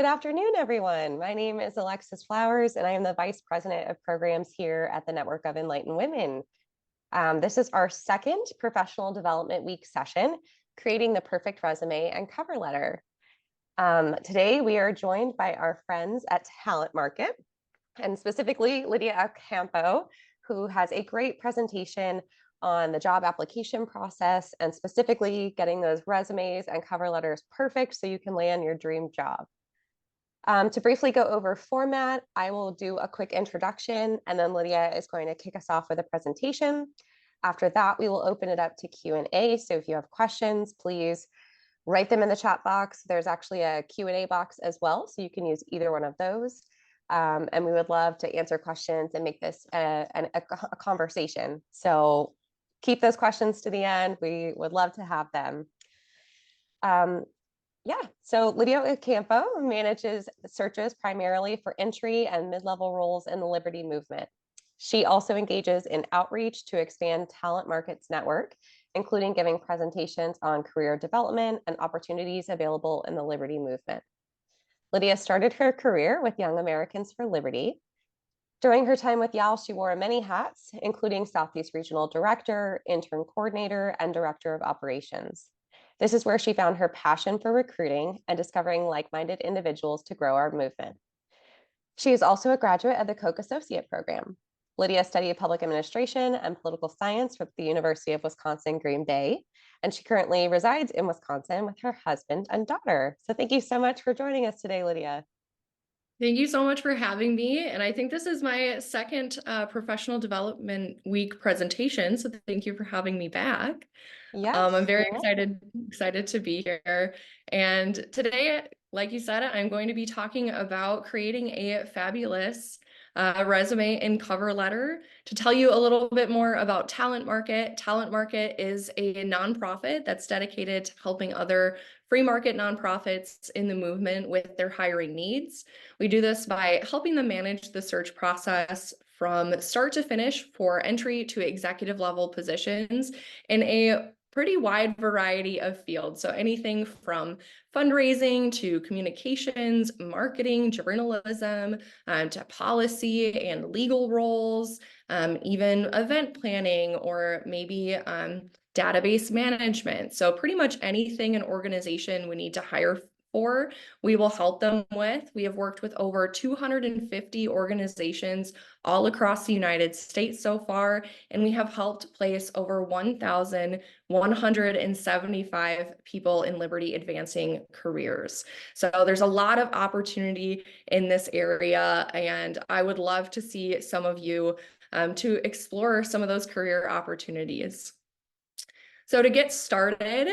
Good afternoon, everyone. My name is Alexis Flowers, and I am the Vice President of Programs here at the Network of Enlightened Women. This is our second Professional Development Week session, Creating the Perfect Resume and Cover Letter. Today, we are joined by our friends at Talent Market, and specifically Lydia Ocampo, who has a great presentation on the job application process and specifically getting those resumes and cover letters perfect so you can land your dream job. To briefly go over format, I will do a quick introduction and then Lydia is going to kick us off with a presentation. After that, we will open it up to Q&A. So if you have questions, please write them in the chat box. There's actually a Q&A box as well, so you can use either one of those. And we would love to answer questions and make this a conversation. So keep those questions to the end. We would love to have them. So Lydia Ocampo manages searches primarily for entry and mid-level roles in the Liberty movement. She also engages in outreach to expand Talent Market's network, including giving presentations on career development and opportunities available in the Liberty movement. Lydia started her career with Young Americans for Liberty. During her time with YAL, she wore many hats, including Southeast Regional Director, Intern Coordinator, and Director of Operations. This is where she found her passion for recruiting and discovering like-minded individuals to grow our movement. She is also a graduate of the Koch Associate Program. Lydia studied public administration and political science at the University of Wisconsin-Green Bay, and she currently resides in Wisconsin with her husband and daughter. So thank you so much for joining us today, Lydia. Thank you so much for having me. And I think this is my second Professional Development Week presentation. So thank you for having me back. Yes, I'm very excited to be here. And today, like you said, I'm going to be talking about creating a fabulous resume and cover letter. To tell you a little bit more about Talent Market, Talent Market is a nonprofit that's dedicated to helping other free market nonprofits in the movement with their hiring needs. We do this by helping them manage the search process from start to finish for entry to executive level positions in a pretty wide variety of fields. So anything from fundraising to communications, marketing, journalism, to policy and legal roles, even event planning, or maybe database management. So pretty much anything an organization would need to hire for, we will help them with. We have worked with over 250 organizations all across the United States so far, and we have helped place over 1,175 people in Liberty advancing careers. So there's a lot of opportunity in this area, and I would love to see some of you to explore some of those career opportunities. So to get started,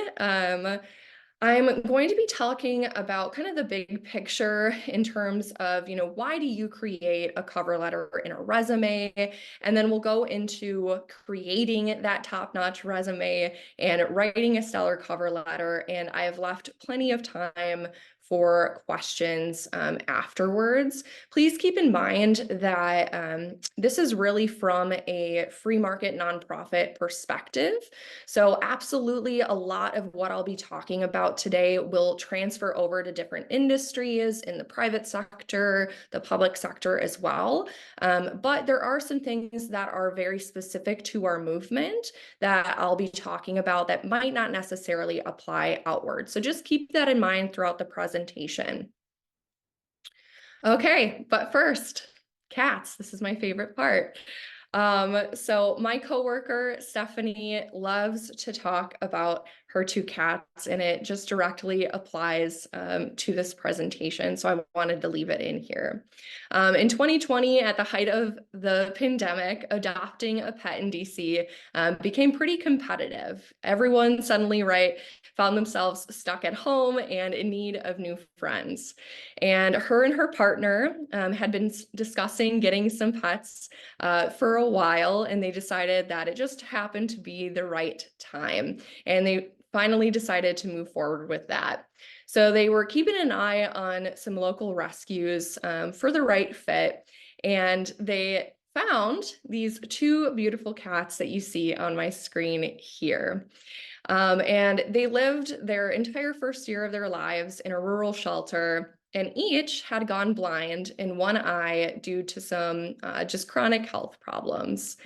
I'm going to be talking about kind of the big picture in terms of, why do you create a cover letter in a resume? And then we'll go into creating that top-notch resume and writing a stellar cover letter. And I have left plenty of time for questions afterwards. Please keep in mind that this is really from a free market nonprofit perspective. So absolutely a lot of what I'll be talking about today will transfer over to different industries in the private sector, the public sector as well. But there are some things that are very specific to our movement that I'll be talking about that might not necessarily apply outward. So just keep that in mind throughout the presentation. Okay, but first, cats. This is my favorite part. So my coworker, Stephanie, loves to talk about her two cats, and it just directly applies to this presentation. So I wanted to leave it in here. In 2020, at the height of the pandemic, adopting a pet in DC became pretty competitive. Everyone suddenly, found themselves stuck at home and in need of new friends. And her partner had been discussing getting some pets for a while, and they decided that it just happened to be the right time. And they finally decided to move forward with that. So they were keeping an eye on some local rescues for the right fit, and they found these two beautiful cats that you see on my screen here. And they lived their entire first year of their lives in a rural shelter and each had gone blind in one eye due to some just chronic health problems.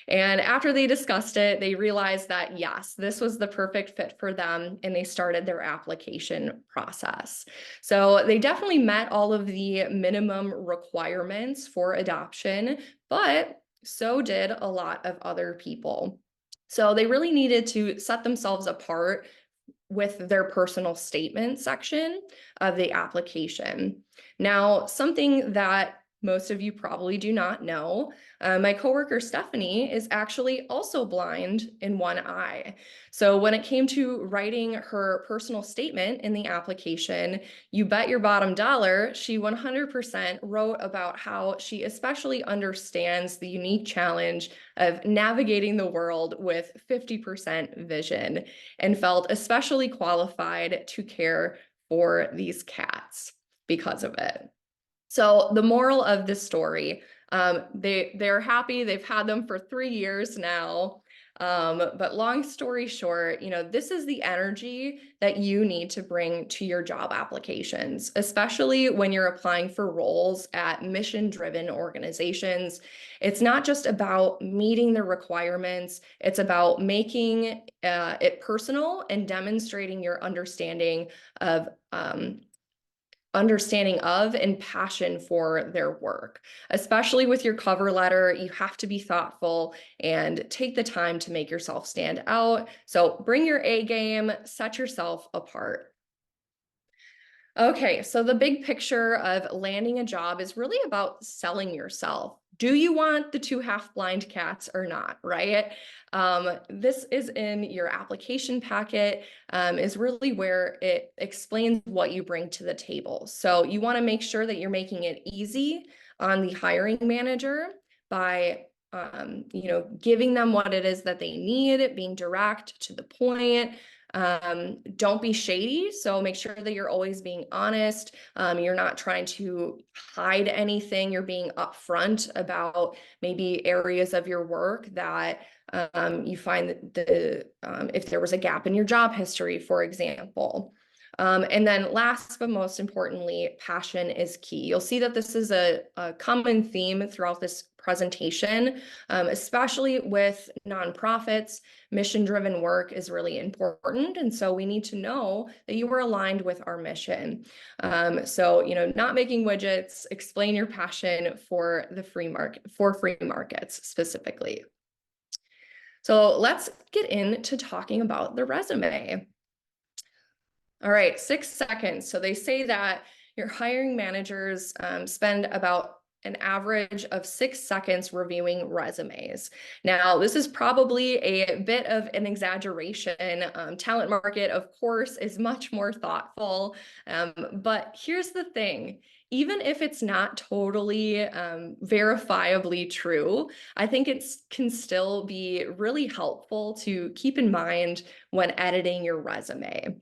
And after they discussed it, they realized that yes, this was the perfect fit for them, and they started their application process. So they definitely met all of the minimum requirements for adoption, but so did a lot of other people. So they really needed to set themselves apart with their personal statement section of the application. Now, something that most of you probably do not know, my coworker Stephanie is actually also blind in one eye. So when it came to writing her personal statement in the application, you bet your bottom dollar, she 100% wrote about how she especially understands the unique challenge of navigating the world with 50% vision, and felt especially qualified to care for these cats because of it. So the moral of this story, they're happy. They've had them for 3 years now. But long story short, this is the energy that you need to bring to your job applications, especially when you're applying for roles at mission-driven organizations. It's not just about meeting the requirements. It's about making it personal and demonstrating your understanding of and passion for their work. Especially with your cover letter, you have to be thoughtful and take the time to make yourself stand out. So bring your A game, set yourself apart. Okay, so the big picture of landing a job is really about selling yourself. Do you want the two half-blind cats or not, right? This is in your application packet, is really where it explains what you bring to the table. So you want to make sure that you're making it easy on the hiring manager by giving them what it is that they need, being direct to the point. Don't be shady. So make sure that you're always being honest. You're not trying to hide anything. You're being upfront about maybe areas of your work that you find that if there was a gap in your job history, for example. And then last but most importantly, passion is key. You'll see that this is a common theme throughout this presentation, especially with nonprofits. Mission-driven work is really important. And so we need to know that you are aligned with our mission. Not making widgets, explain your passion for the free markets specifically. So let's get into talking about the resume. All right, 6 seconds. So they say that your hiring managers spend about an average of 6 seconds reviewing resumes. Now, this is probably a bit of an exaggeration. Talent market, of course, is much more thoughtful. But here's the thing. Even if it's not totally verifiably true, I think it can still be really helpful to keep in mind when editing your resume.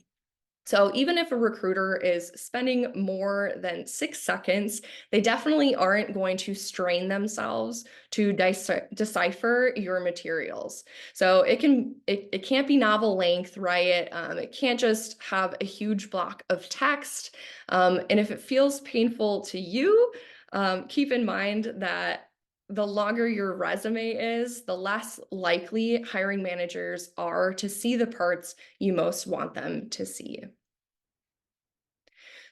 So even if a recruiter is spending more than 6 seconds, they definitely aren't going to strain themselves to decipher your materials. So it can't be novel length, right? It can't just have a huge block of text. And if it feels painful to you, keep in mind that the longer your resume is, the less likely hiring managers are to see the parts you most want them to see.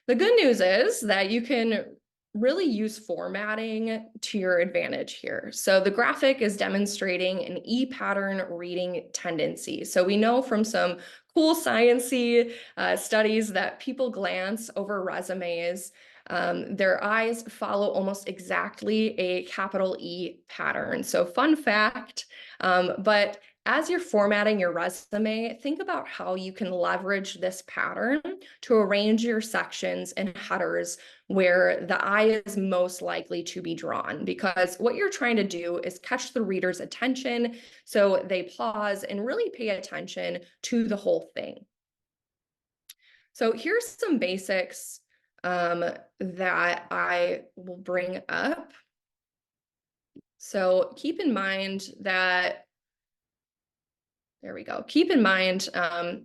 The good news is that you can really use formatting to your advantage here. So the graphic is demonstrating an E-pattern reading tendency. So we know from some cool sciencey studies that people glance over resumes. Their eyes follow almost exactly a capital E pattern. So fun fact, but as you're formatting your resume, think about how you can leverage this pattern to arrange your sections and headers where the eye is most likely to be drawn, because what you're trying to do is catch the reader's attention so they pause and really pay attention to the whole thing. So here's some basics that I will bring up. So keep in mind that, there we go. Keep in mind,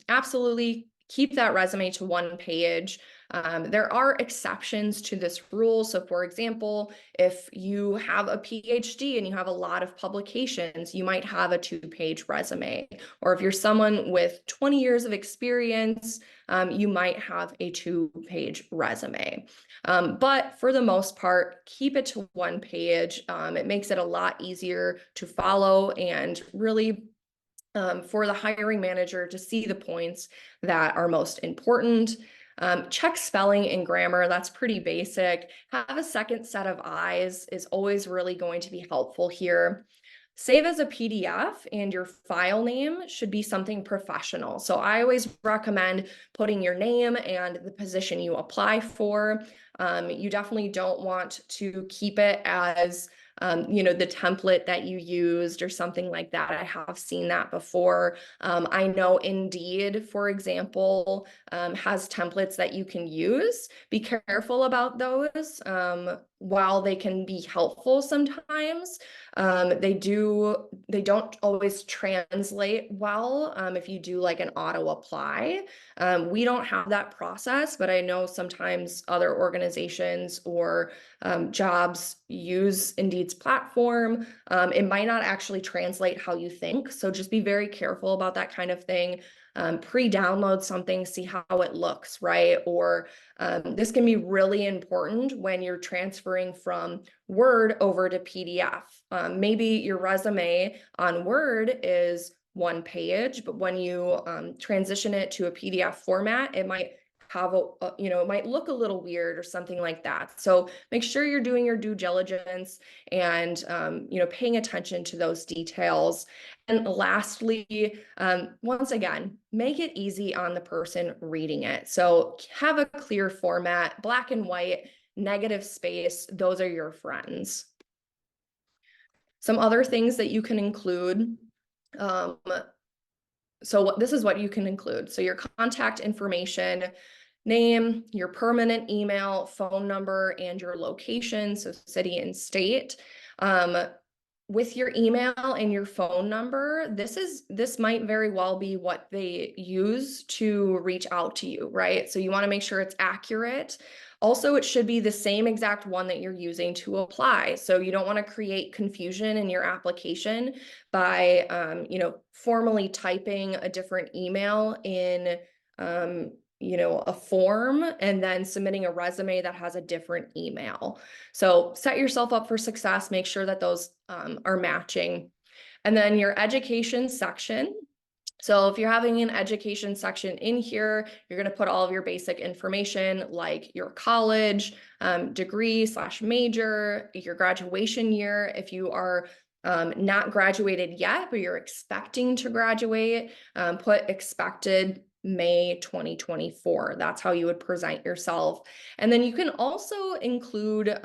absolutely keep that resume to one page. There are exceptions to this rule. So for example, if you have a PhD and you have a lot of publications, you might have a 2-page resume. Or if you're someone with 20 years of experience, you might have a 2-page resume. But for the most part, keep it to 1 page. It makes it a lot easier to follow and really for the hiring manager to see the points that are most important. Check spelling and grammar, that's pretty basic. Have a second set of eyes is always really going to be helpful here. Save as a PDF, and your file name should be something professional. So I always recommend putting your name and the position you apply for. You definitely don't want to keep it as the template that you used or something like that. I have seen that before. I know Indeed, for example, has templates that you can use. Be careful about those. While they can be helpful sometimes, they don't always translate well if you do like an auto apply. We don't have that process, but I know sometimes other organizations or jobs use Indeed's platform. It might not actually translate how you think. So just be very careful about that kind of thing. Pre-download something, see how it looks, right? Or this can be really important when you're transferring from Word over to PDF. Maybe your resume on Word is 1 page, but when you transition it to a PDF format, it might have it might look a little weird or something like that. So make sure you're doing your due diligence and paying attention to those details. And lastly, once again, make it easy on the person reading it. So have a clear format, black and white, negative space. Those are your friends. Some other things that you can include. So this is what you can include. So your contact information, name, your permanent email, phone number, and your location, so city and state. With your email and your phone number, this might very well be what they use to reach out to you, right? So you want to make sure it's accurate. Also, it should be the same exact one that you're using to apply. So you don't want to create confusion in your application by, formally typing a different email in, a form and then submitting a resume that has a different email. So set yourself up for success, make sure that those are matching. And then your education section. So if you're having an education section in here, you're going to put all of your basic information like your college, degree/major, your graduation year. If you are not graduated yet, but you're expecting to graduate, put expected May 2024. That's how you would present yourself. And then you can also include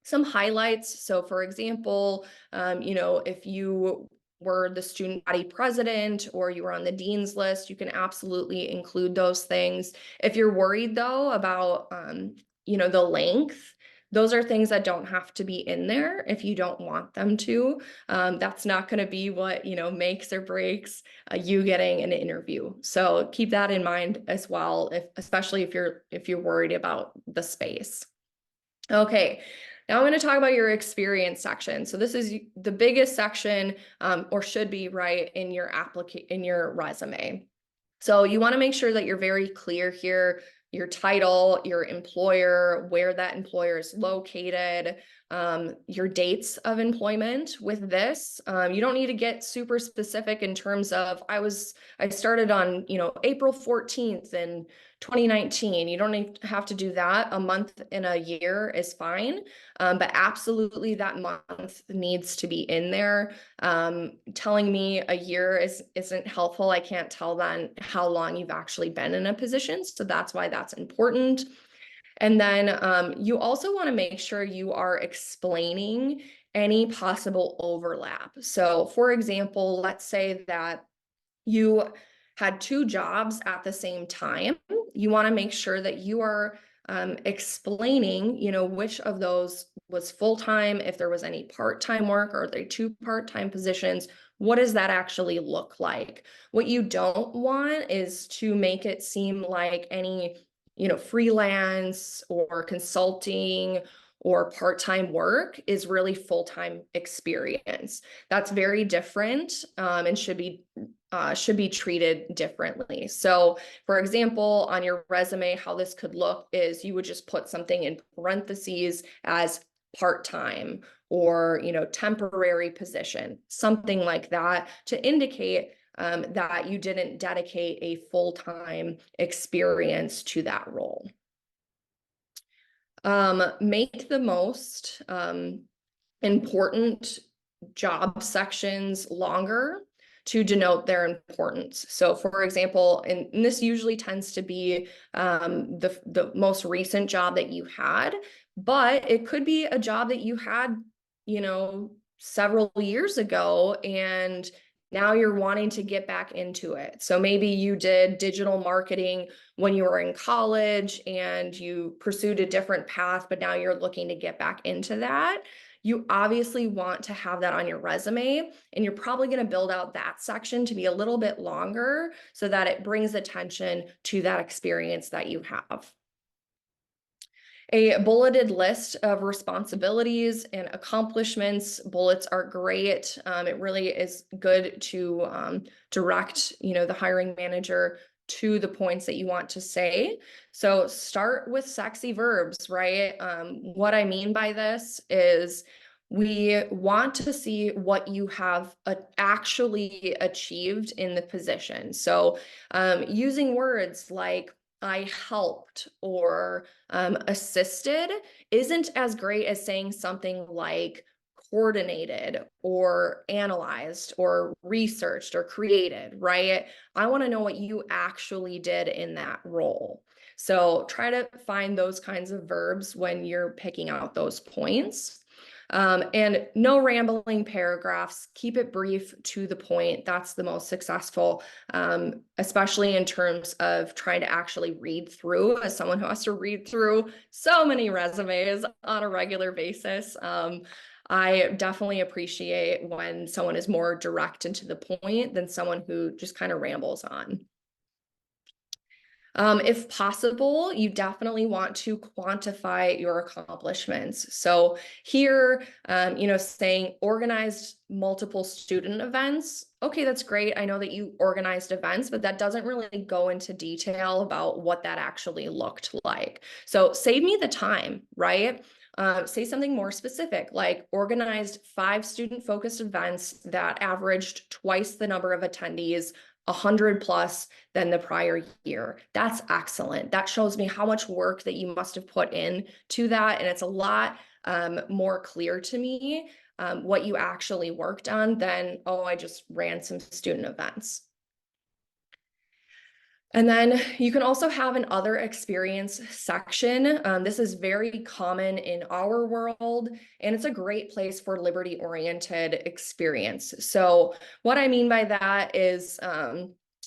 some highlights. So for example, if you were the student body president or you were on the dean's list, you can absolutely include those things. If you're worried though about, the length, those are things that don't have to be in there if you don't want them to. That's not going to be what, makes or breaks you getting an interview. So keep that in mind as well, especially if you're worried about the space. Okay. Now I'm going to talk about your experience section. So this is the biggest section, or should be, right, in your resume. So you want to make sure that you're very clear here, your title, your employer, where that employer is located, your dates of employment with this. You don't need to get super specific in terms of I started on, April 14th in 2019. You don't have to do that. A month in a year is fine. But absolutely that month needs to be in there. Telling me a year isn't helpful. I can't tell then how long you've actually been in a position. So that's why that's important. And then you also want to make sure you are explaining any possible overlap. So for example, let's say that you had 2 jobs at the same time. You want to make sure that you are explaining, which of those was full-time, if there was any part-time work, or are they 2 part-time positions, what does that actually look like? What you don't want is to make it seem like any freelance or consulting or part-time work is really full-time experience. That's very different, and should be treated differently. So, for example, on your resume, how this could look is you would just put something in parentheses as part-time or temporary position, something like that, to indicate that you didn't dedicate a full-time experience to that role. Make the most important job sections longer to denote their importance. So, for example, and this usually tends to be the most recent job that you had, but it could be a job that you had, several years ago, and now you're wanting to get back into it. So maybe you did digital marketing when you were in college and you pursued a different path, but now you're looking to get back into that. You obviously want to have that on your resume, and you're probably going to build out that section to be a little bit longer so that it brings attention to that experience that you have. A bulleted list of responsibilities and accomplishments. Bullets are great. It really is good to direct, the hiring manager to the points that you want to say. So start with sexy verbs, right? What I mean by this is we want to see what you have actually achieved in the position. So using words like I helped or assisted isn't as great as saying something like coordinated or analyzed or researched or created, right? I want to know what you actually did in that role. So try to find those kinds of verbs when you're picking out those points. And no rambling paragraphs. Keep it brief, to the point. That's the most successful, especially in terms of trying to actually read through. As someone who has to read through so many resumes on a regular basis, I definitely appreciate when someone is more direct and to the point than someone who just kind of rambles on. If possible, you definitely want to quantify your accomplishments. So here, saying organized multiple student events. Okay, that's great. I know that you organized events, but that doesn't really go into detail about what that actually looked like. So save me the time, right? Say something more specific, like organized 5 student-focused events that averaged twice the number of attendees, 100 plus than the prior year. That's excellent. That shows me how much work that you must have put in to that. And it's a lot more clear to me what you actually worked on than, oh, I just ran some student events. And then you can also have an other experience section. This is very common in our world, and it's a great place for liberty-oriented experience. So what I mean by that is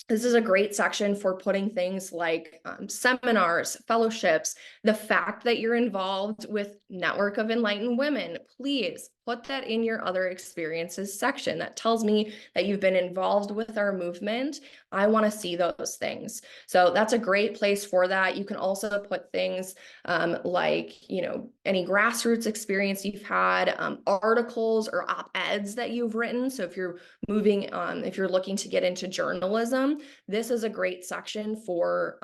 this is a great section for putting things like seminars, fellowships, the fact that you're involved with Network of Enlightened Women. Please put that in your other experiences section. That tells me that you've been involved with our movement. I want to see those things. So that's a great place for that. You can also put things like, any grassroots experience you've had, articles or op-eds that you've written. So if you're if you're looking to get into journalism, this is a great section for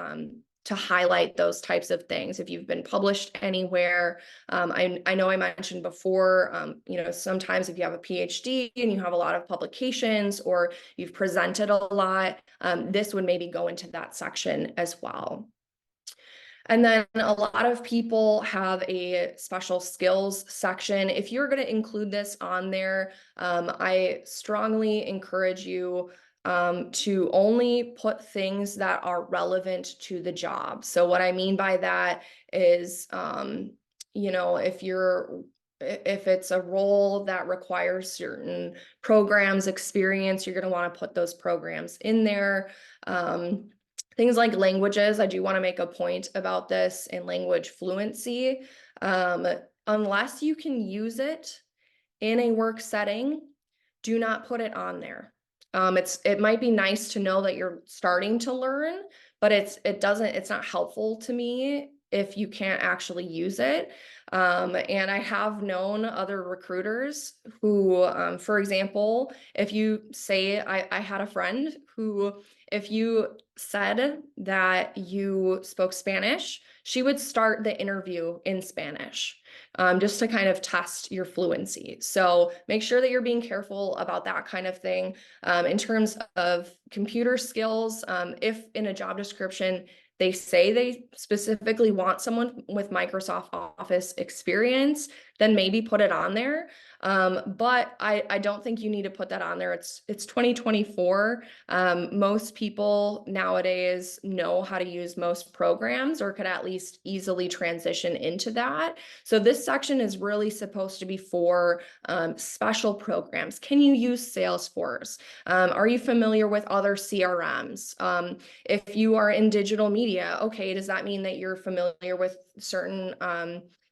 to highlight those types of things. If you've been published anywhere, I know I mentioned before, sometimes if you have a PhD and you have a lot of publications or you've presented a lot, this would maybe go into that section as well. And then a lot of people have a special skills section. If you're going to include this on there, I strongly encourage you to only put things that are relevant to the job. So what I mean by that is, if it's a role that requires certain programs experience, you're going to want to put those programs in there. Things like languages, I do want to make a point about this in language fluency. Unless you can use it in a work setting, do not put it on there. It might be nice to know that you're starting to learn, but it's not helpful to me if you can't actually use it. And I have known other recruiters who, for example, if you say, I had a friend who, if you said that you spoke Spanish, she would start the interview in Spanish, just to kind of test your fluency. So make sure that you're being careful about that kind of thing. In terms of computer skills, if in a job description they say they specifically want someone with Microsoft Office experience, then maybe put it on there. But I don't think you need to put that on there. It's 2024. Most people nowadays know how to use most programs or could at least easily transition into that. So this section is really supposed to be for special programs. Can you use Salesforce? Are you familiar with other CRMs? If you are in digital media, okay, does that mean that you're familiar with certain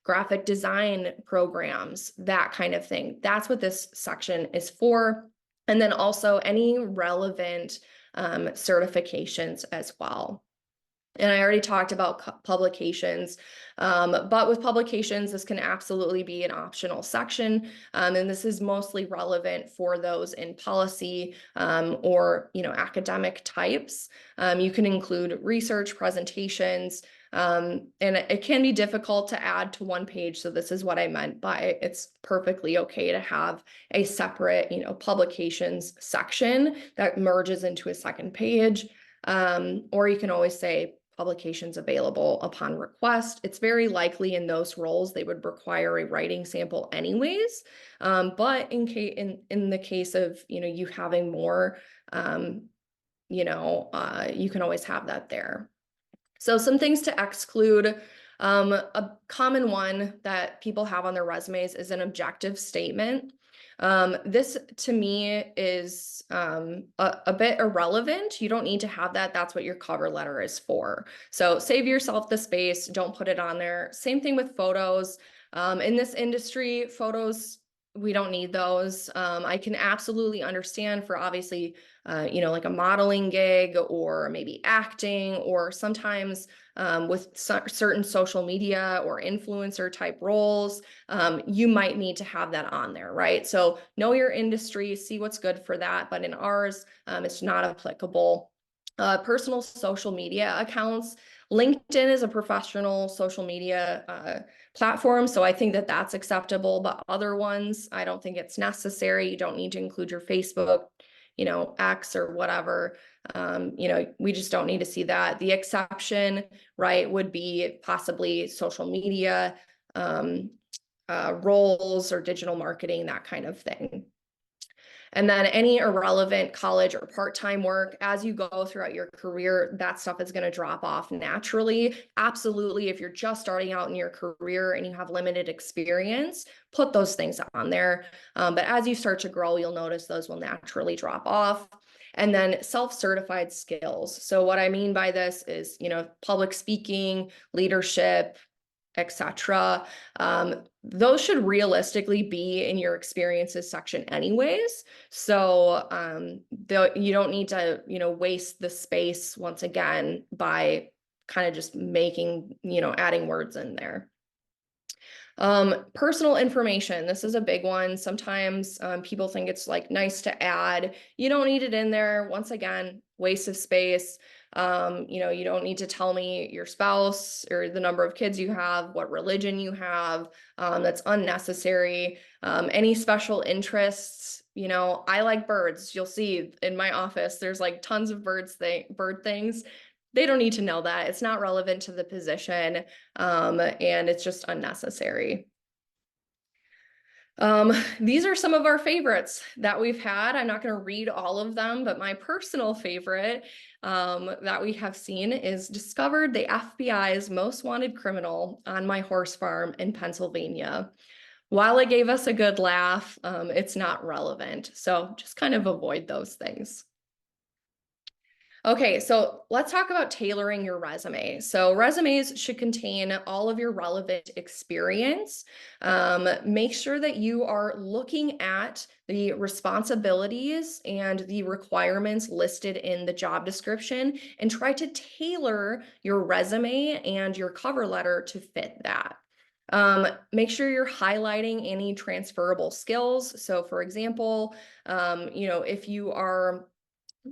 graphic design programs, that kind of thing? That's what this section is for. And then also any relevant certifications as well. And I already talked about publications, but with publications, this can absolutely be an optional section. And this is mostly relevant for those in policy or, academic types. You can include research presentations, and it can be difficult to add to one page. So this is what I meant by it's perfectly okay to have a separate, publications section that merges into a second page. Or you can always say publications available upon request. It's very likely in those roles they would require a writing sample anyways. But in the case of you having more, you can always have that there. So some things to exclude. A common one that people have on their resumes is an objective statement. This to me is a bit irrelevant. You don't need to have that. That's what your cover letter is for. So save yourself the space. Don't put it on there. Same thing with photos. In this industry, photos, we don't need those. I can absolutely understand for obviously, like a modeling gig or maybe acting, or sometimes with certain social media or influencer type roles, you might need to have that on there, right? So know your industry, see what's good for that. But in ours, it's not applicable. Personal social media accounts. LinkedIn is a professional social media platform, so I think that that's acceptable, but other ones, I don't think it's necessary. You don't need to include your Facebook, X or whatever. We just don't need to see that. The exception, right, would be possibly social media roles or digital marketing, that kind of thing. And then any irrelevant college or part-time work as you go throughout your career, that stuff is going to drop off naturally. Absolutely. If you're just starting out in your career and you have limited experience, put those things on there. But as you start to grow, you'll notice those will naturally drop off. And then self-certified skills. So what I mean by this is, public speaking, leadership, etc. Those should realistically be in your experiences section anyways. So you don't need to, waste the space once again by kind of just making, adding words in there. Personal information. This is a big one. Sometimes people think it's like nice to add. You don't need it in there. Once again, waste of space. You don't need to tell me your spouse or the number of kids you have, what religion you have. That's unnecessary. Any special interests. I like birds. You'll see in my office, there's like tons of bird things. They don't need to know that. It's not relevant to the position, and it's just unnecessary. These are some of our favorites that we've had. I'm not going to read all of them, but my personal favorite that we have seen is discovered the FBI's most wanted criminal on my horse farm in Pennsylvania. While it gave us a good laugh, it's not relevant. So just kind of avoid those things. Okay, so let's talk about tailoring your resume. So resumes should contain all of your relevant experience. Make sure that you are looking at the responsibilities and the requirements listed in the job description and try to tailor your resume and your cover letter to fit that. Make sure you're highlighting any transferable skills. So for example, if you are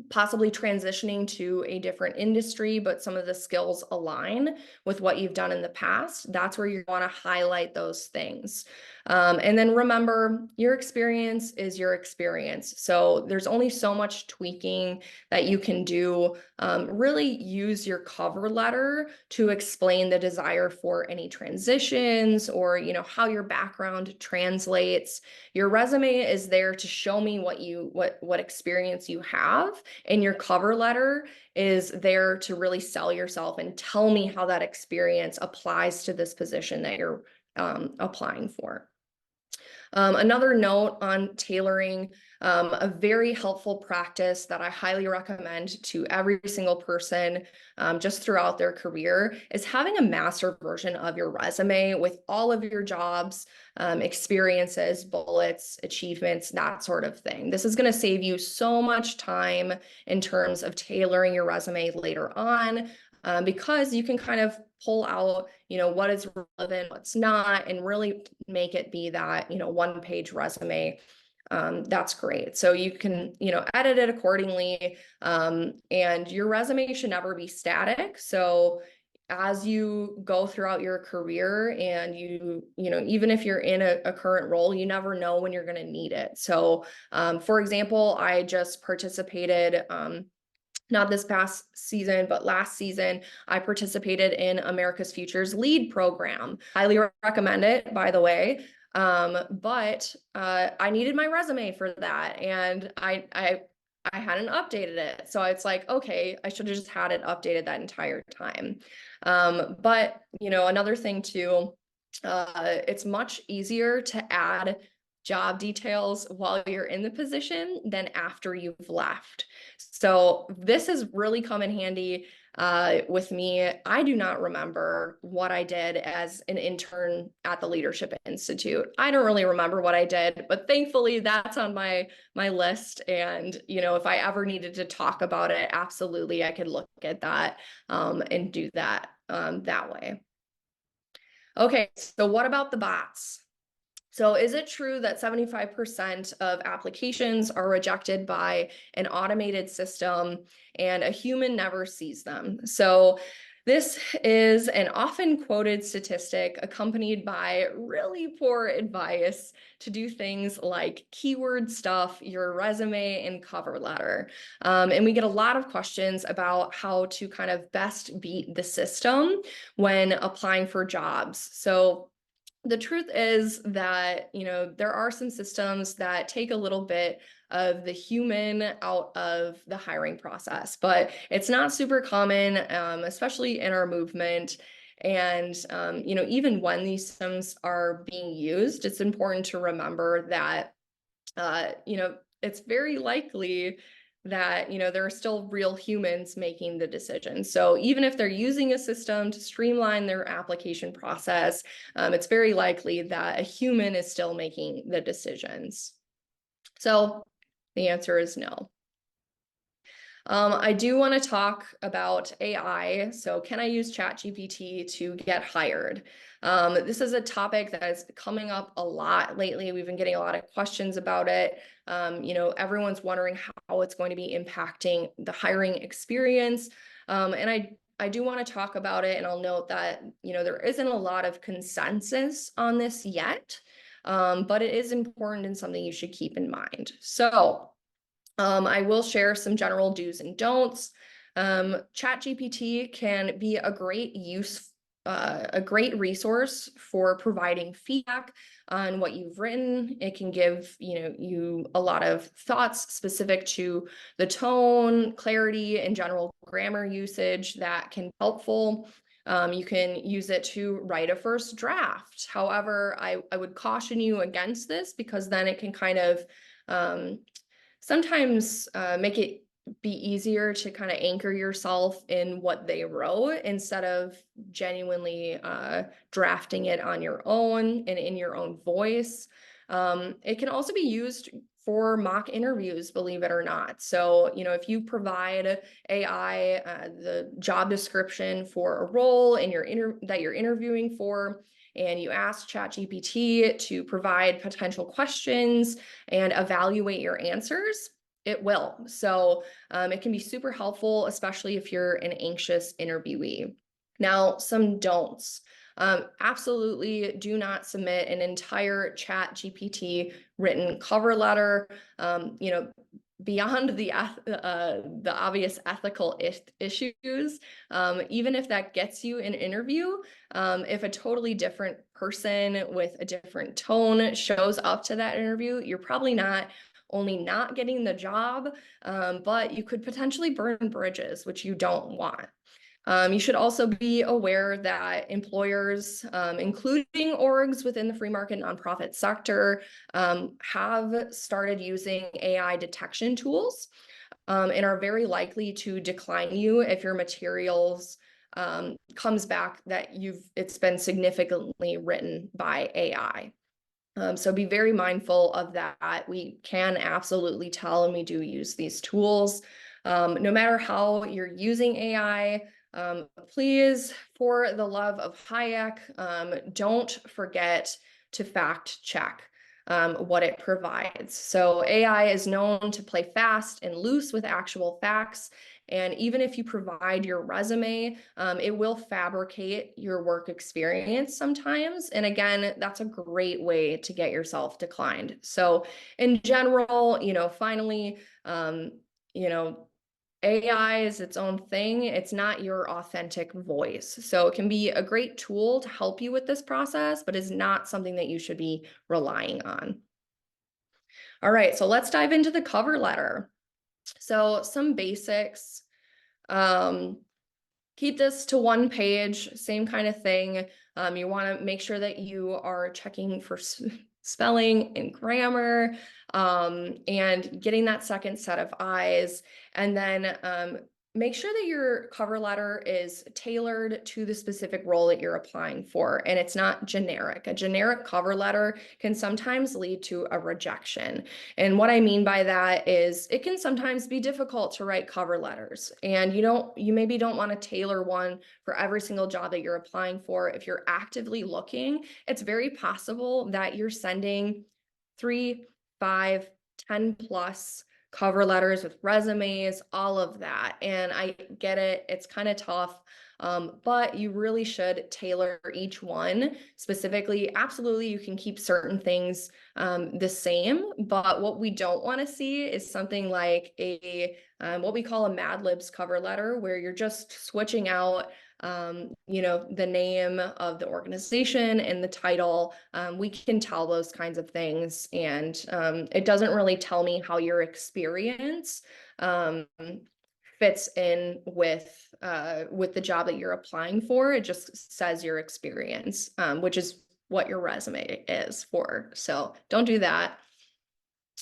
possibly transitioning to a different industry, but some of the skills align with what you've done in the past, that's where you want to highlight those things. And then remember, your experience is your experience. So there's only so much tweaking that you can do. Really use your cover letter to explain the desire for any transitions or, how your background translates. Your resume is there to show me what experience you have, and your cover letter is there to really sell yourself and tell me how that experience applies to this position that you're applying for. Another note on tailoring, a very helpful practice that I highly recommend to every single person just throughout their career is having a master version of your resume with all of your jobs, experiences, bullets, achievements, that sort of thing. This is going to save you so much time in terms of tailoring your resume later on, because you can kind of pull out, what is relevant, what's not, and really make it be that, one-page resume. That's great. So you can, edit it accordingly. And your resume should never be static. So as you go throughout your career and even if you're in a current role, you never know when you're going to need it. So, for example, I just participated, not this past season, but last season, I participated in America's Futures Lead program. Highly recommend it, by the way. But I needed my resume for that, and I hadn't updated it. So it's like, okay, I should have just had it updated that entire time. But another thing too, it's much easier to add job details while you're in the position than after you've left. So this has really come in handy with me. I do not remember what I did as an intern at the Leadership Institute. I don't really remember what I did, but thankfully that's on my list. And if I ever needed to talk about it, absolutely I could look at that and do that that way. Okay, so what about the bots? So is it true that 75% of applications are rejected by an automated system and a human never sees them? So this is an often quoted statistic accompanied by really poor advice to do things like keyword stuff your resume and cover letter. And we get a lot of questions about how to kind of best beat the system when applying for jobs. So the truth is that, there are some systems that take a little bit of the human out of the hiring process, but it's not super common, especially in our movement. And, even when these systems are being used, it's important to remember that, it's very likely that there are still real humans making the decision. So even if they're using a system to streamline their application process, it's very likely that a human is still making the decisions. So the answer is no. I do want to talk about AI. So can I use ChatGPT to get hired? This is a topic that is coming up a lot lately. We've been getting a lot of questions about it. Everyone's wondering how it's going to be impacting the hiring experience. And I do want to talk about it, and I'll note that, there isn't a lot of consensus on this yet, but it is important and something you should keep in mind. So I will share some general do's and don'ts. ChatGPT can be a a great resource for providing feedback on what you've written. It can give you a lot of thoughts specific to the tone, clarity, and general grammar usage that can be helpful. You can use it to write a first draft. However, I would caution you against this because then it can kind of sometimes make it be easier to kind of anchor yourself in what they wrote instead of genuinely drafting it on your own and in your own voice. It can also be used for mock interviews, believe it or not. So, if you provide AI the job description for a role in that you're interviewing for, and you ask ChatGPT to provide potential questions and evaluate your answers, it will. So it can be super helpful, especially if you're an anxious interviewee. Now, some don'ts. Absolutely do not submit an entire ChatGPT written cover letter. Beyond the obvious ethical issues, even if that gets you an interview, if a totally different person with a different tone shows up to that interview, you're probably not only not getting the job, but you could potentially burn bridges, which you don't want. You should also be aware that employers, including orgs within the free market nonprofit sector, have started using AI detection tools and are very likely to decline you if your materials comes back that it's been significantly written by AI. So be very mindful of that. We can absolutely tell, and we do use these tools. No matter how you're using AI, please, for the love of Hayek, don't forget to fact check what it provides. So AI is known to play fast and loose with actual facts. And even if you provide your resume, it will fabricate your work experience sometimes. And again, that's a great way to get yourself declined. So in general, finally, AI is its own thing. It's not your authentic voice. So it can be a great tool to help you with this process, but is not something that you should be relying on. All right, so let's dive into the cover letter. So some basics. Keep this to one page, same kind of thing. You want to make sure that you are checking for spelling and grammar, and getting that second set of eyes. And then make sure that your cover letter is tailored to the specific role that you're applying for, and it's not generic. A generic cover letter can sometimes lead to a rejection. And what I mean by that is it can sometimes be difficult to write cover letters, and you maybe don't want to tailor one for every single job that you're applying for. If you're actively looking, it's very possible that you're sending 3, 5, 10 plus cover letters with resumes, all of that. And I get it, it's kind of tough, but you really should tailor each one specifically. Absolutely, you can keep certain things the same, but what we don't want to see is something like what we call a Mad Libs cover letter, where you're just switching out the name of the organization and the title. We can tell those kinds of things, and it doesn't really tell me how your experience fits in with the job that you're applying for. It just says your experience, which is what your resume is for. So don't do that.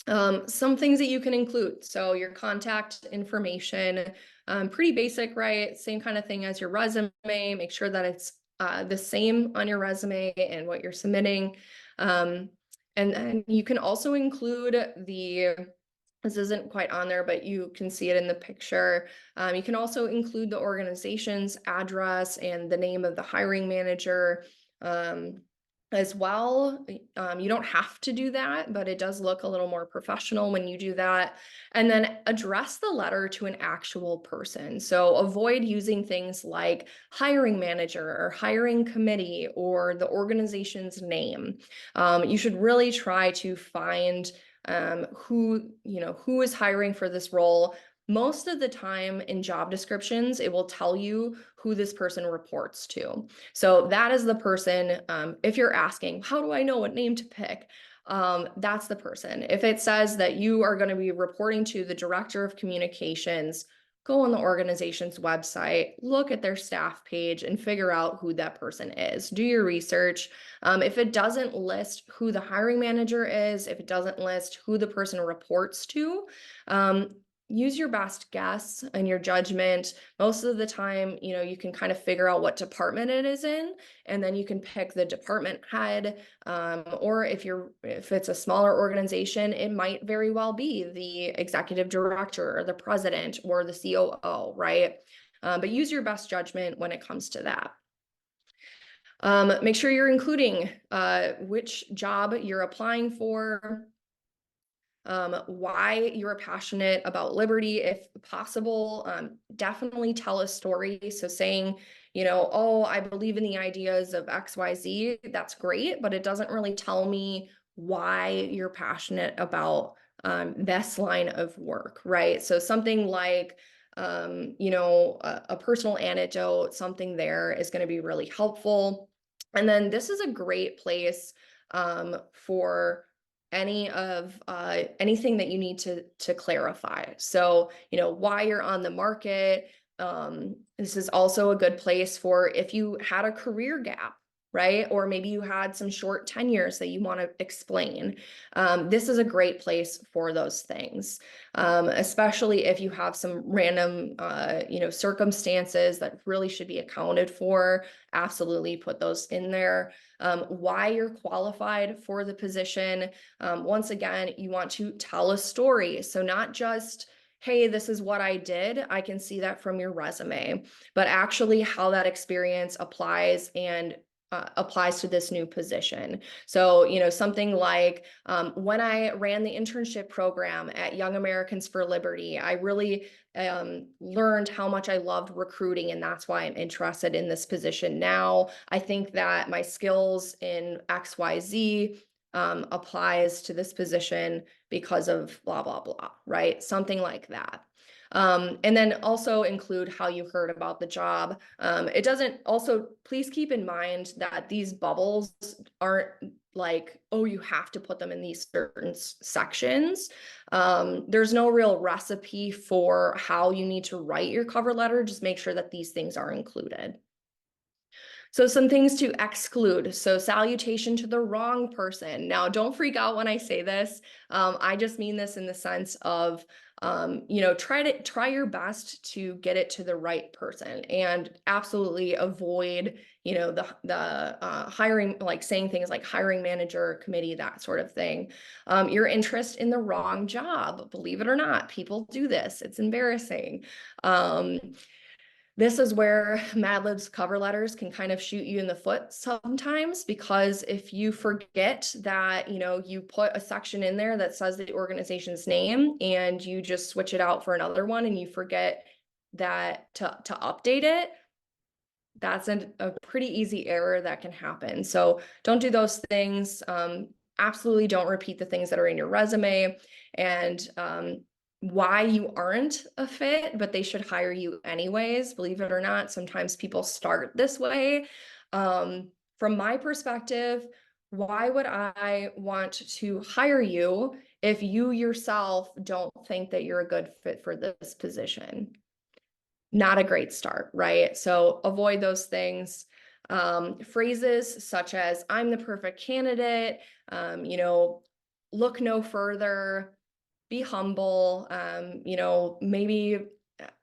Some things that you can include. So your contact information, pretty basic, right? Same kind of thing as your resume. Make sure that it's the same on your resume and what you're submitting. And then you can also include this isn't quite on there, but you can see it in the picture. You can also include the organization's address and the name of the hiring manager. As well. You don't have to do that, but it does look a little more professional when you do that. And then address the letter to an actual person. So avoid using things like hiring manager or hiring committee or the organization's name. You should really try to find who is hiring for this role. Most of the time in job descriptions, it will tell you who this person reports to. So that is the person. If you're asking, how do I know what name to pick? That's the person. If it says that you are going to be reporting to the director of communications, go on the organization's website, look at their staff page, and figure out who that person is. Do your research. If it doesn't list who the hiring manager is, if it doesn't list who the person reports to, use your best guess and your judgment. Most of the time, you can kind of figure out what department it is in, and then you can pick the department head. Or if it's a smaller organization, it might very well be the executive director or the president or the COO, right? But use your best judgment when it comes to that. Make sure you're including which job you're applying for, why you're passionate about liberty, if possible. Definitely tell a story. So saying, oh, I believe in the ideas of XYZ, that's great, but it doesn't really tell me why you're passionate about this line of work, right? So something like, a personal anecdote, something there is going to be really helpful. And then this is a great place for anything that you need to clarify. So, why you're on the market. This is also a good place for if you had a career gap, right? Or maybe you had some short tenures that you want to explain. This is a great place for those things, especially if you have some random, circumstances that really should be accounted for. Absolutely put those in there. Why you're qualified for the position. Once again, you want to tell a story. So not just, hey, this is what I did. I can see that from your resume, but actually how that experience applies to this new position. So, something like when I ran the internship program at Young Americans for Liberty, I really learned how much I loved recruiting, and that's why I'm interested in this position now. I think that my skills in XYZ applies to this position because of blah, blah, blah, right? Something like that. And then also include how you heard about the job. It doesn't also, please keep in mind that these bubbles aren't like, oh, you have to put them in these certain sections. There's no real recipe for how you need to write your cover letter. Just make sure that these things are included. So some things to exclude. So salutation to the wrong person. Now, don't freak out when I say this. I just mean this in the sense of, try your best to get it to the right person, and absolutely avoid, the hiring, like saying things like hiring manager, committee, that sort of thing. Your interest in the wrong job. Believe it or not, people do this. It's embarrassing. This is where Mad Lib's cover letters can kind of shoot you in the foot sometimes, because if you forget that, you put a section in there that says the organization's name and you just switch it out for another one and you forget that to update it, that's a pretty easy error that can happen. So don't do those things. Absolutely don't repeat the things that are in your resume, and why you aren't a fit, but they should hire you anyways. Believe it or not, sometimes people start this way. From my perspective, why would I want to hire you if you yourself don't think that you're a good fit for this position? Not a great start, right? So avoid those things. Phrases such as, I'm the perfect candidate, look no further, be humble. Maybe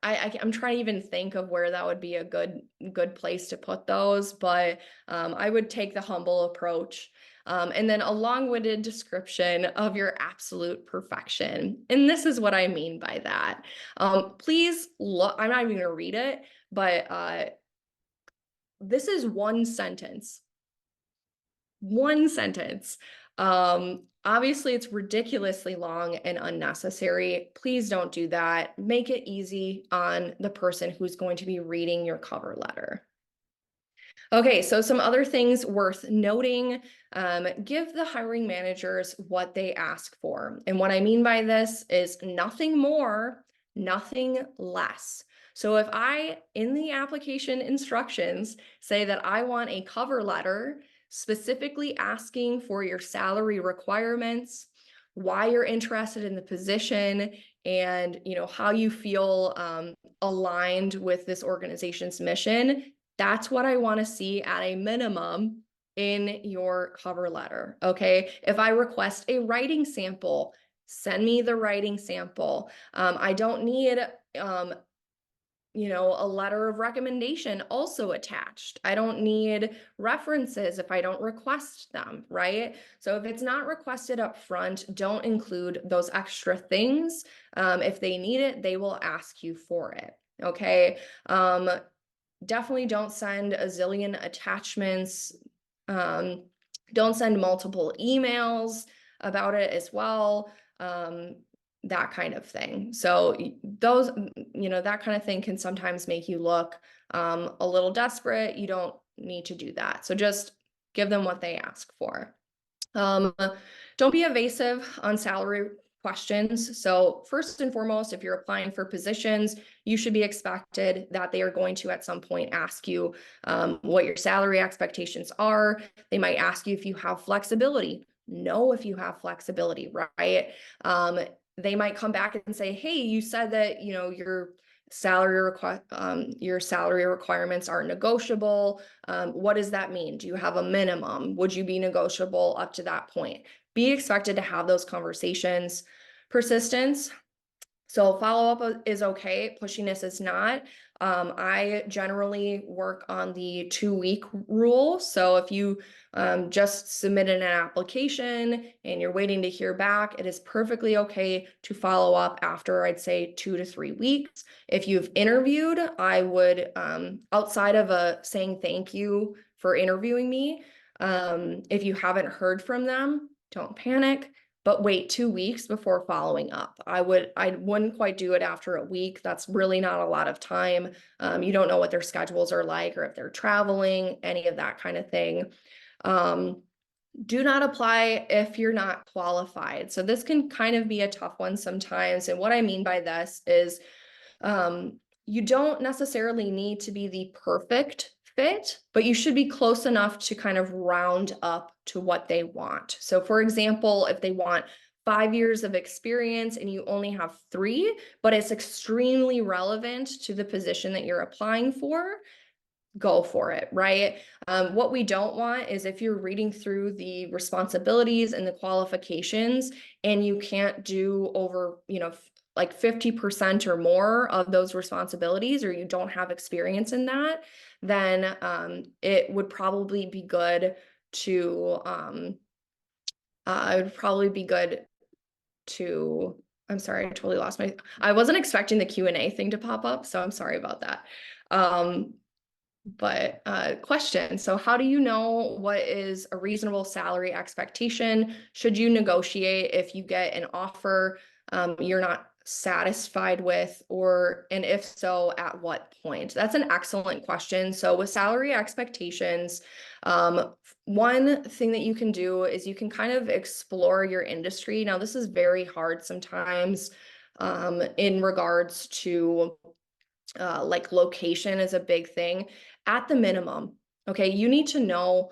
I'm trying to even think of where that would be a good place to put those, but I would take the humble approach. And then a long-winded description of your absolute perfection. And this is what I mean by that. Please look, I'm not even gonna read it, but this is one sentence. One sentence. Obviously, it's ridiculously long and unnecessary. Please don't do that. Make it easy on the person who's going to be reading your cover letter. Okay, so some other things worth noting. Give the hiring managers what they ask for. And what I mean by this is nothing more, nothing less. So if I, in the application instructions, say that I want a cover letter specifically asking for your salary requirements, why you're interested in the position, and how you feel aligned with this organization's mission, that's what I want to see at a minimum in your cover letter. Okay. If I request a writing sample, Send me the writing sample. I don't need a letter of recommendation also attached. I don't need references if I don't request them, right? So if it's not requested up front, don't include those extra things. If they need it, they will ask you for it. Okay. Definitely don't send a zillion attachments. Um, don't send multiple emails about it as well. That kind of thing. So those, that kind of thing can sometimes make you look a little desperate. You don't need to do that. So just give them what they ask for. Don't be evasive on salary questions. So first and foremost, if you're applying for positions, you should be expected that they are going to at some point ask you what your salary expectations are. They might ask you if you have flexibility. Know if you have flexibility, right? They might come back and say, hey, you said that, your your salary requirements are negotiable. What does that mean? Do you have a minimum? Would you be negotiable up to that point? Be expected to have those conversations. Persistence. So follow-up is okay, pushiness is not. I generally work on the 2-week rule. So if you just submitted an application and you're waiting to hear back, it is perfectly okay to follow up after, I'd say, 2 to 3 weeks. If you've interviewed, I would, outside of saying thank you for interviewing me, if you haven't heard from them, don't panic, but wait 2 weeks before following up. I wouldn't quite do it after a week. That's really not a lot of time. You don't know what their schedules are like or if they're traveling, any of that kind of thing. Do not apply if you're not qualified. So this can kind of be a tough one sometimes. And what I mean by this is you don't necessarily need to be the perfect fit, but you should be close enough to kind of round up to what they want. So for example, if they want 5 years of experience and you only have 3, but it's extremely relevant to the position that you're applying for, go for it, right? What we don't want is if you're reading through the responsibilities and the qualifications and you can't do over, like 50% or more of those responsibilities, or you don't have experience in that, then it would probably be good to, it would probably be good to, I'm sorry, I totally lost I wasn't expecting the Q&A thing to pop up, so I'm sorry about that. But question. So how do you know what is a reasonable salary expectation? Should you negotiate if you get an offer you're not satisfied with, and if so, at what point? That's an excellent question. So with salary expectations, one thing that you can do is you can kind of explore your industry. Now, this is very hard sometimes in regards to like location is a big thing. At the minimum, okay, you need to know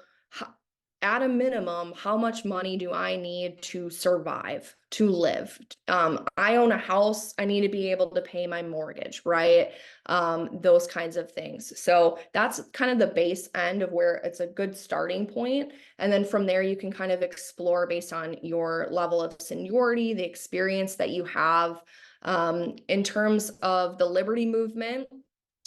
at a minimum, how much money do I need to survive, to live? I own a house. I need to be able to pay my mortgage, right? Those kinds of things. So that's kind of the base end of where it's a good starting point. And then from there, you can kind of explore based on your level of seniority, the experience that you have. In terms of the liberty movement,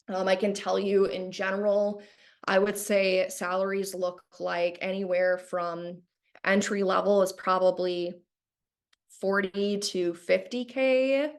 I can tell you in general, I would say salaries look like anywhere from entry level is probably 40 to 50K,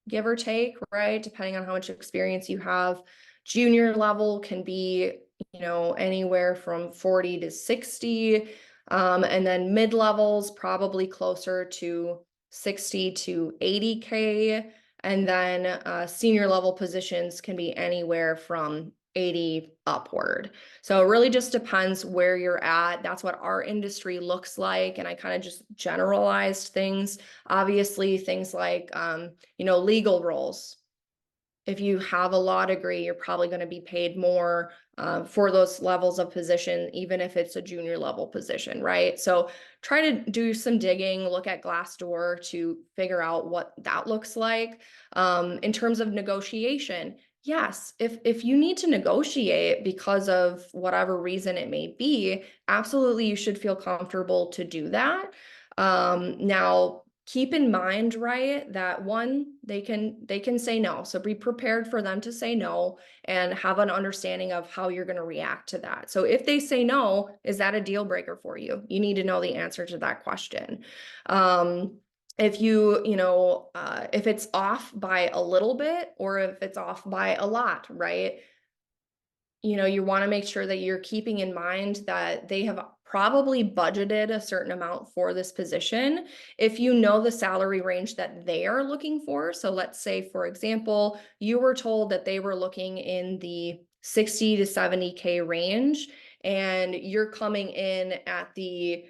give or take, right? Depending on how much experience you have. Junior level can be, anywhere from 40 to 60. And then mid levels probably closer to 60 to 80K. And then senior level positions can be anywhere from 80 upward. So it really just depends where you're at. That's what our industry looks like. And I kind of just generalized things. Obviously, things like, legal roles. If you have a law degree, you're probably going to be paid more for those levels of position, even if it's a junior level position, right? So try to do some digging, look at Glassdoor to figure out what that looks like. In terms of negotiation, yes, if you need to negotiate because of whatever reason it may be, absolutely you should feel comfortable to do that. Now, keep in mind, right, that one, they can say no. So be prepared for them to say no and have an understanding of how you're going to react to that. So if they say no, is that a deal breaker for you? You need to know the answer to that question. If if it's off by a little bit or if it's off by a lot, right? You want to make sure that you're keeping in mind that they have probably budgeted a certain amount for this position. If you know the salary range that they are looking for, so let's say, for example, you were told that they were looking in the 60 to 70K range, and you're coming in at the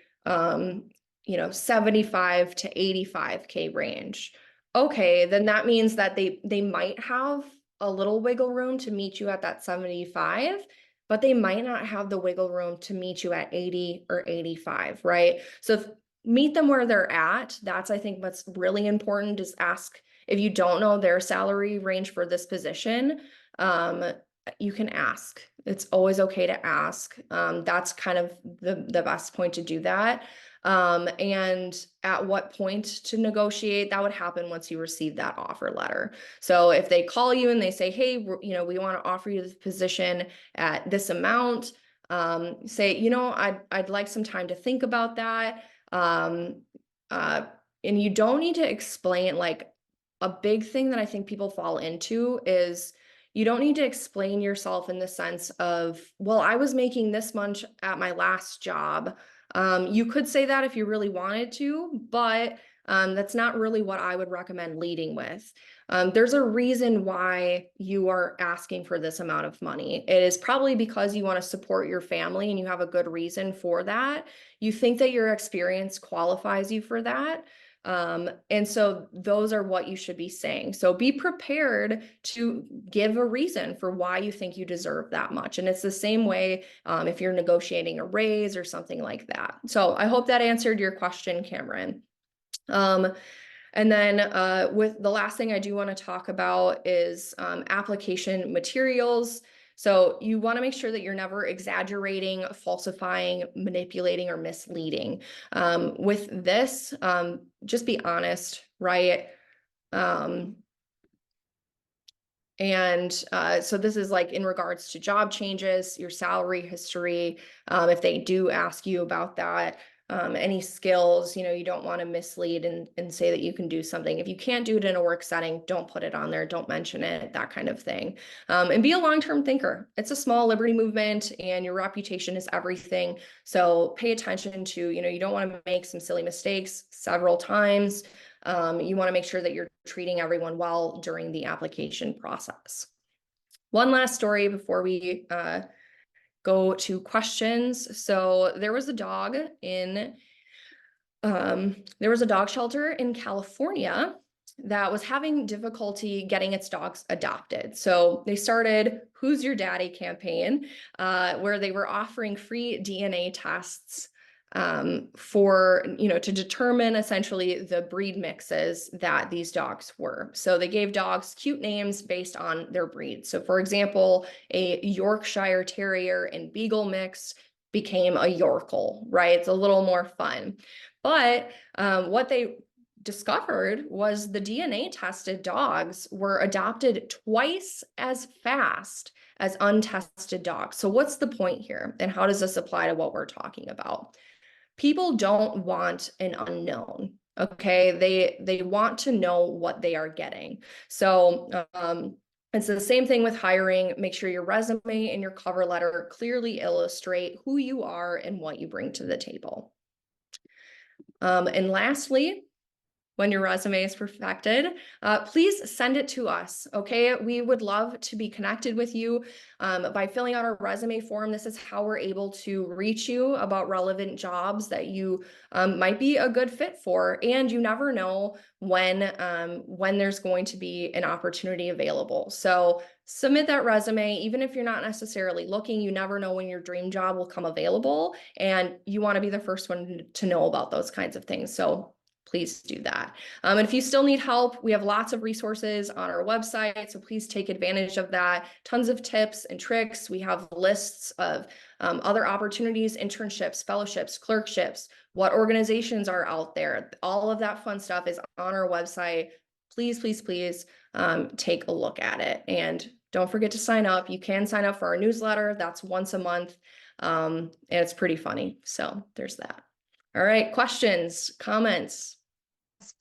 75 to 85K range. Okay, then that means that they might have a little wiggle room to meet you at that 75, but they might not have the wiggle room to meet you at 80 or 85, right? So meet them where they're at. That's, I think, what's really important is ask if you don't know their salary range for this position. You can ask. It's always okay to ask. That's kind of the best point to do that. And at what point to negotiate, that would happen once you receive that offer letter. So if they call you and they say, hey, we want to offer you this position at this amount, say, I'd like some time to think about that. And you don't need to explain, like, a big thing that I think people fall into is you don't need to explain yourself in the sense of, well, I was making this much at my last job. You could say that if you really wanted to, but that's not really what I would recommend leading with. There's a reason why you are asking for this amount of money. It is probably because you want to support your family and you have a good reason for that. You think that your experience qualifies you for that. And so those are what you should be saying. So be prepared to give a reason for why you think you deserve that much. And it's the same way if you're negotiating a raise or something like that. So I hope that answered your question, Cameron. And then with the last thing I do want to talk about is application materials. So you want to make sure that you're never exaggerating, falsifying, manipulating, or misleading. With this, just be honest, right? So this is like in regards to job changes, your salary history. If they do ask you about that, any skills, you don't want to mislead and say that you can do something. If you can't do it in a work setting, don't put it on there. Don't mention it, that kind of thing. And be a long-term thinker. It's a small liberty movement and your reputation is everything. So pay attention to, you don't want to make some silly mistakes several times. You want to make sure that you're treating everyone well during the application process. One last story before we go to questions. So there was a dog shelter in California that was having difficulty getting its dogs adopted. So they started Who's Your Daddy campaign, where they were offering free DNA tests to determine essentially the breed mixes that these dogs were. So they gave dogs cute names based on their breed. So for example, a Yorkshire Terrier and Beagle mix became a Yorkle, right? It's a little more fun. But what they discovered was the DNA tested dogs were adopted twice as fast as untested dogs. So what's the point here? And how does this apply to what we're talking about? People don't want an unknown. Okay, they want to know what they are getting. So it's the same thing with hiring. Make sure your resume and your cover letter clearly illustrate who you are and what you bring to the table. And lastly, when your resume is perfected, please send it to us, okay? We would love to be connected with you by filling out our resume form. This is how we're able to reach you about relevant jobs that you might be a good fit for. And you never know when there's going to be an opportunity available. So submit that resume, even if you're not necessarily looking. You never know when your dream job will come available, and you want to be the first one to know about those kinds of things. So please do that. And if you still need help, we have lots of resources on our website, so please take advantage of that. Tons of tips and tricks. We have lists of other opportunities, internships, fellowships, clerkships, what organizations are out there. All of that fun stuff is on our website. Please, please, please take a look at it. And don't forget to sign up. You can sign up for our newsletter. That's once a month. And it's pretty funny. So there's that. All right, questions, comments.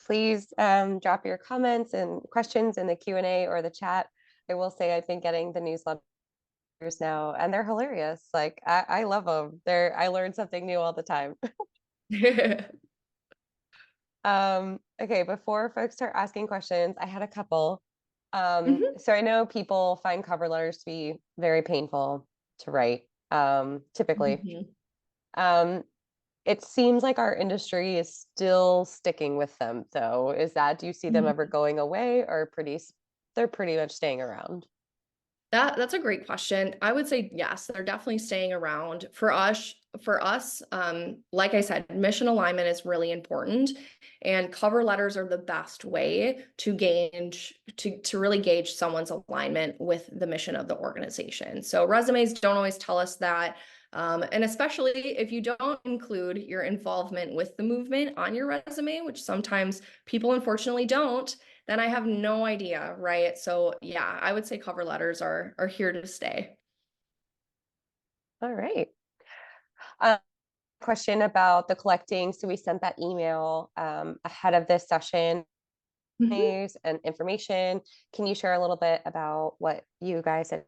Please drop your comments and questions in the Q&A or the chat. I will say I've been getting the newsletters now, and they're hilarious. Like I love them. I learn something new all the time. Okay, before folks start asking questions, I had a couple. Mhm, So I know people find cover letters to be very painful to write, typically. mhm, Um, it seems like our industry is still sticking with them, though. Do you see them ever mhm. going away, or they're pretty much staying around? That's a great question. I would say yes, they're definitely staying around. For us, like I said, mission alignment is really important, and cover letters are the best way to really gauge someone's alignment with the mission of the organization. So resumes don't always tell us that. And especially if you don't include your involvement with the movement on your resume, which sometimes people unfortunately don't, then I have no idea, right? So yeah, I would say cover letters are here to stay. All right. Question about the collecting. So we sent that email ahead of this session Mhm. and information. Can you share a little bit about what you guys had?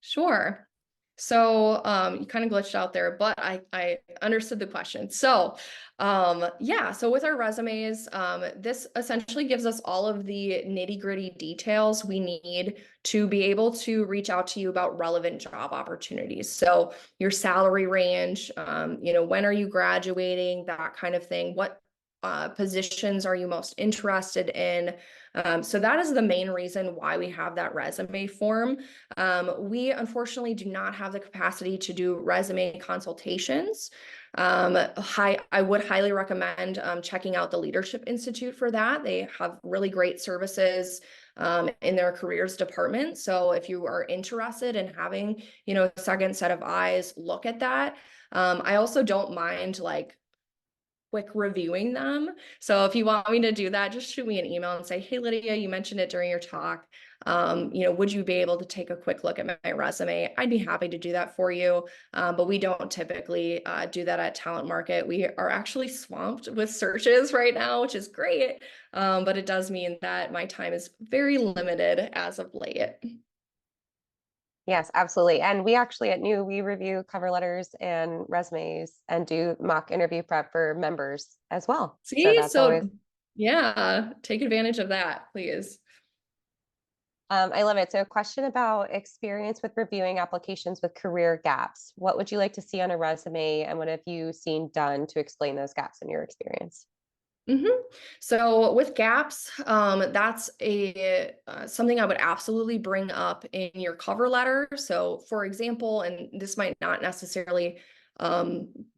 Sure. So you kind of glitched out there, but I understood the question. So yeah, so with our resumes, this essentially gives us all of the nitty-gritty details we need to be able to reach out to you about relevant job opportunities. So your salary range, when are you graduating, that kind of thing. What positions are you most interested in? So that is the main reason why we have that resume form. We unfortunately do not have the capacity to do resume consultations. I would highly recommend checking out the Leadership Institute for that. They have really great services in their careers department. So if you are interested in having, a second set of eyes look at that. I also don't mind like quick reviewing them. So if you want me to do that, just shoot me an email and say, hey, Lydia, you mentioned it during your talk. Would you be able to take a quick look at my resume? I'd be happy to do that for you. But we don't typically do that at Talent Market. We are actually swamped with searches right now, which is great. But it does mean that my time is very limited as of late. Yes, absolutely. And we actually at New, we review cover letters and resumes and do mock interview prep for members as well. So See, that's always, so yeah, take advantage of that, please. I love it. So a question about experience with reviewing applications with career gaps. What would you like to see on a resume, and what have you seen done to explain those gaps in your experience? hmm So with gaps, that's a something I would absolutely bring up in your cover letter. So, for example, and this might not necessarily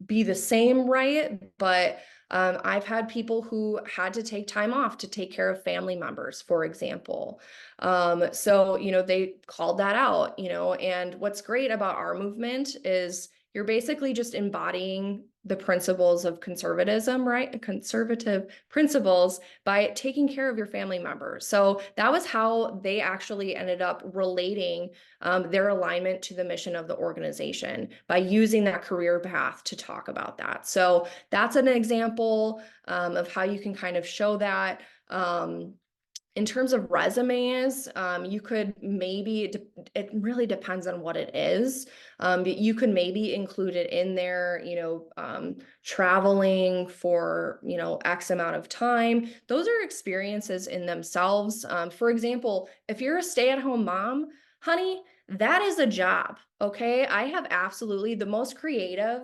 be the same, right? But I've had people who had to take time off to take care of family members, for example. So, they called that out, and what's great about our movement is you're basically just embodying the principles of conservatism, right? Conservative principles by taking care of your family members. So that was how they actually ended up relating their alignment to the mission of the organization by using that career path to talk about that. So that's an example of how you can kind of show that. In terms of resumes, you could maybe, it really depends on what it is. But you could maybe include it in there, traveling for, X amount of time. Those are experiences in themselves. For example, if you're a stay-at-home mom, honey, that is a job. Okay. I have absolutely the most creative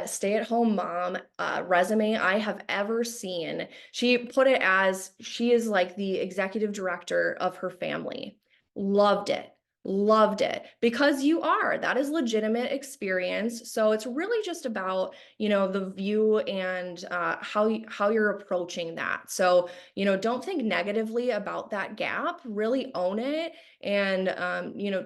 stay-at-home mom resume I have ever seen. She put it as she is like the executive director of her family. Loved it. Loved it because that is legitimate experience. So it's really just about, the view and how you're approaching that. So, don't think negatively about that gap, really own it and,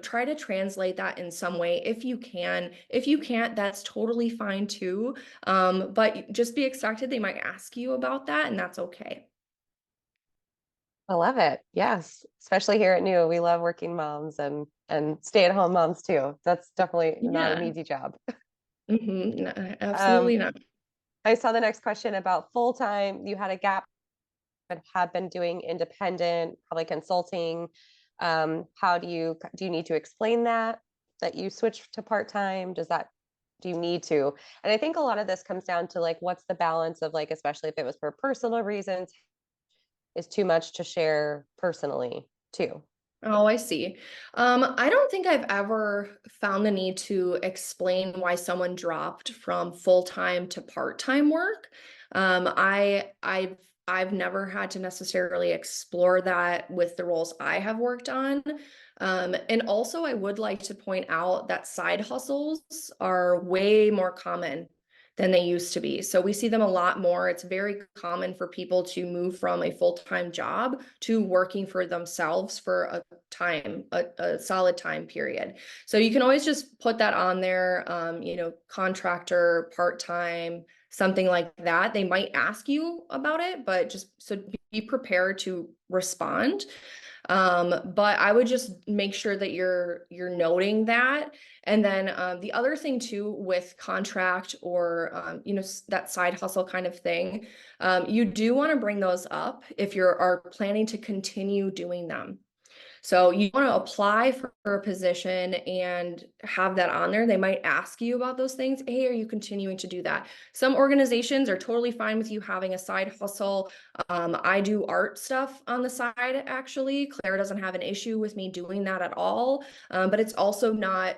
try to translate that in some way if you can. If you can't, that's totally fine too. But just be expected. They might ask you about that and that's okay. I love it. Yes, especially here at NU, we love working moms and stay-at-home moms too. That's definitely not an Yeah. easy job. Um, Absolutely not. I saw the next question about full-time. You had a gap but have been doing independent, probably consulting. How do you need to explain that you switched to part-time? Do you need to? And I think a lot of this comes down to like, what's the balance of like, especially if it was for personal reasons, is too much to share personally too. Oh, I see. I don't think I've ever found the need to explain why someone dropped from full-time to part-time work. I've never had to necessarily explore that with the roles I have worked on. And also I would like to point out that side hustles are way more common than they used to be. So we see them a lot more. It's very common for people to move from a full-time job to working for themselves for a solid time period. So you can always just put that on there, contractor, part-time, something like that. They might ask you about it, but just so be prepared to respond. But I would just make sure that you're noting that. And then the other thing too with contract or that side hustle kind of thing, you do want to bring those up if you are planning to continue doing them. So you want to apply for a position and have that on there. They might ask you about those things. Hey, are you continuing to do that? Some organizations are totally fine with you having a side hustle. I do art stuff on the side, actually. Claire doesn't have an issue with me doing that at all. But it's also not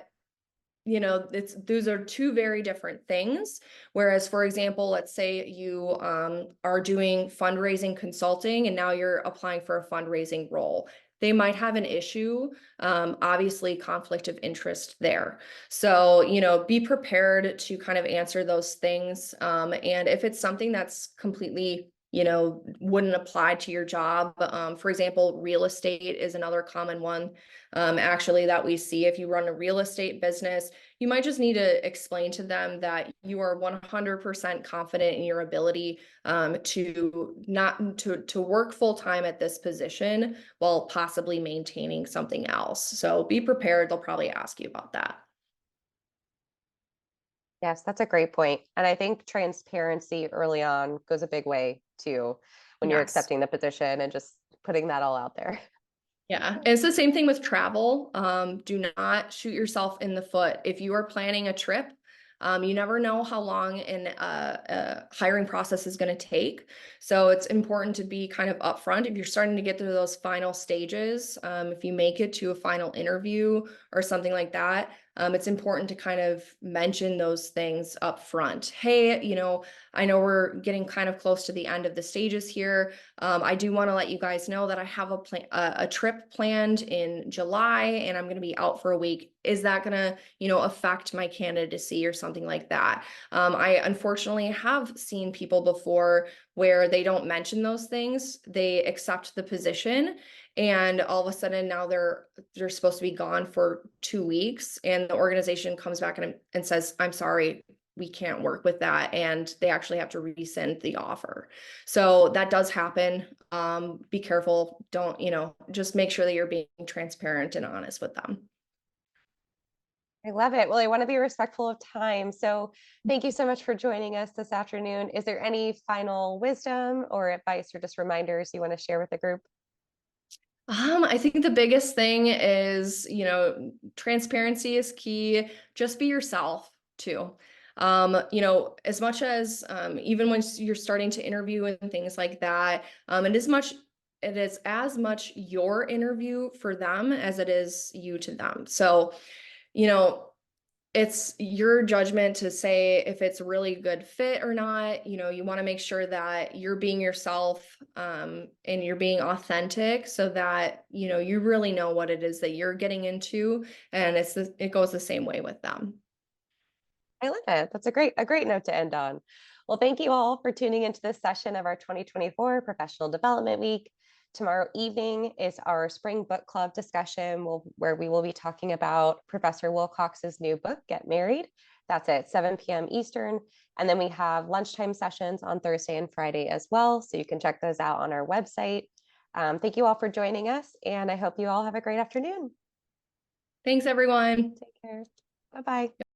those are two very different things. Whereas, for example, let's say you are doing fundraising consulting and now you're applying for a fundraising role. They might have an issue, obviously conflict of interest there. So, be prepared to kind of answer those things. And if it's something that's completely wouldn't apply to your job. For example, real estate is another common one, actually, that we see. If you run a real estate business, you might just need to explain to them that you are 100% confident in your ability to work full time at this position while possibly maintaining something else. So be prepared. They'll probably ask you about that. Yes, that's a great point. And I think transparency early on goes a big way too, when you're Yes. accepting the position and just putting that all out there. Yeah, and it's the same thing with travel. Do not shoot yourself in the foot. If you are planning a trip, you never know how long a hiring process is going to take. So it's important to be kind of upfront. If you're starting to get through those final stages, if you make it to a final interview or something like that, it's important to kind of mention those things up front. Hey, I know we're getting kind of close to the end of the stages here. I do want to let you guys know that I have a trip planned in July and I'm going to be out for a week. Is that going to, affect my candidacy or something like that? I unfortunately have seen people before where they don't mention those things. They accept the position and all of a sudden now they're supposed to be gone for 2 weeks and the organization comes back and says, I'm sorry, we can't work with that. And they actually have to rescind the offer. So that does happen. Be careful. Don't, just make sure that you're being transparent and honest with them. I love it. Well, I want to be respectful of time. So thank you so much for joining us this afternoon. Is there any final wisdom or advice or just reminders you want to share with the group? I think the biggest thing is, transparency is key. Just be yourself too. As much as even when you're starting to interview and things like that, it is as much your interview for them as it is you to them. So, you know, it's your judgment to say if it's a really good fit or not. You want to make sure that you're being yourself, and you're being authentic so that, you really know what it is that you're getting into. And it goes the same way with them. I love it. That's a great note to end on. Well, thank you all for tuning into this session of our 2024 Professional Development Week. Tomorrow evening is our spring book club discussion where we will be talking about Professor Wilcox's new book, Get Married. That's at 7 p.m. Eastern. And then we have lunchtime sessions on Thursday and Friday as well. So you can check those out on our website. Thank you all for joining us, and I hope you all have a great afternoon. Thanks, everyone. Take care. Bye-bye.